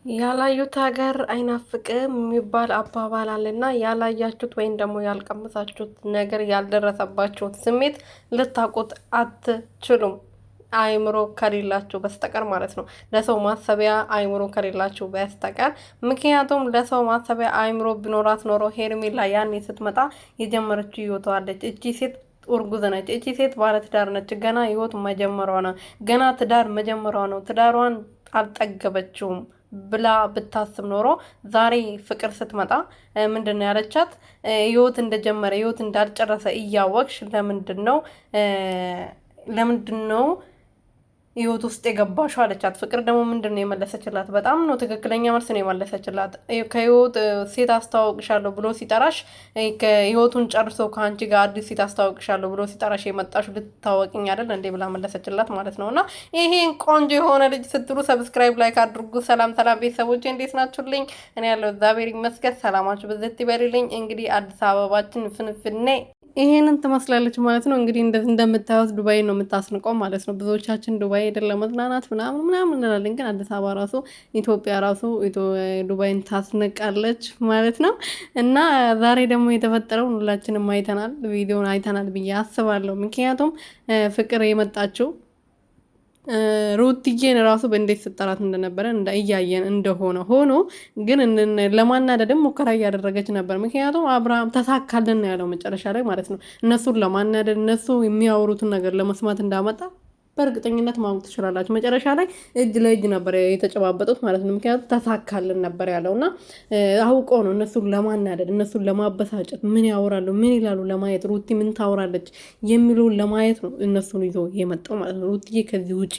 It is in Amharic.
ያላዩት ሀገር አይናፍቅም የሚባል አባባል አለና ያላያችሁት ወይም ደግሞ ያልቀመሳችሁት ነገር ያልደረሰባችሁት ስሜት ልታውቁት አትችሉም። አይምሮ ከሌላችሁ በስተቀር ማለት ነው። ለሰው ማሰቢያ አይምሮ ከሌላችሁ በስተቀር ምክንያቱም ለሰው ማሰቢያ አይምሮ ቢኖራት ኖሮ ሄርሜላ ያኔ ስትመጣ የጀመረችው ይወጣዋለች። እቺ ሴት እርጉዝ ነች። እቺ ሴት ባለትዳር ነች። ገና ህይወት መጀመሯ ነው። ገና ትዳር መጀመሯ ነው። ትዳሯን አልጠገበችውም ብላ ብታስብ ኖሮ ዛሬ ፍቅር ስትመጣ ምንድን ነው ያለቻት? ህይወት እንደጀመረ ህይወት እንዳልጨረሰ እያወቅሽ ለምንድን ነው ህይወት ውስጥ የገባሽው አለቻት። ፍቅር ደግሞ ምንድን ነው የመለሰችላት? በጣም ነው ትክክለኛ መልስ ነው የመለሰችላት። ከህይወት ሴት አስተዋውቅሻለሁ ብሎ ሲጠራሽ ከህይወቱን ጨርሶ ከአንቺ ጋር አዲስ ሴት አስተዋውቅሻለሁ ብሎ ሲጠራሽ የመጣሽ ልታወቅኝ አይደል እንዴ ብላ መለሰችላት ማለት ነው። እና ይሄን ቆንጆ የሆነ ልጅ ስትሉ ሰብስክራይብ ላይክ አድርጉ። ሰላም ሰላም ቤተሰቦች እንዴት ናችሁልኝ? እኔ ያለው እግዚአብሔር ይመስገን። ሰላማችሁ በዘት ይበልልኝ። እንግዲህ አዲስ አበባችን ፍንፍኔ ይሄንን ትመስላለች ማለት ነው። እንግዲህ እንደምታዩት ዱባይ ነው የምታስንቀው ማለት ነው። ብዙዎቻችን ዱባይ ሄደን ለመዝናናት ምናምን እንላለን፣ ግን አዲስ አበባ ራሱ ኢትዮጵያ ራሱ ዱባይን ታስንቃለች ማለት ነው። እና ዛሬ ደግሞ የተፈጠረውን ሁላችንም አይተናል፣ ቪዲዮን አይተናል ብዬ አስባለሁ። ምክንያቱም ፍቅር የመጣችው ሩትዬን ራሱ በእንዴት ስጠራት እንደነበረ እያየን እንደሆነ ሆኖ ግን ለማናደድም ሙከራ እያደረገች ነበር። ምክንያቱም አብርሃም ተሳካልን ያለው መጨረሻ ላይ ማለት ነው። እነሱን ለማናደድ እነሱ የሚያወሩትን ነገር ለመስማት እንዳመጣ በእርግጠኝነት ማወቅ ትችላላችሁ። መጨረሻ ላይ እጅ ለእጅ ነበር የተጨባበጡት ማለት ነው። ምክንያቱም ተሳካልን ነበር ያለው እና አውቀው ነው እነሱን ለማናደድ እነሱን ለማበሳጨት ምን ያወራሉ ምን ይላሉ ለማየት ሩቲ ምን ታወራለች የሚለውን ለማየት ነው እነሱን ይዞ የመጣው ማለት ነው። ሩትዬ ከዚህ ውጭ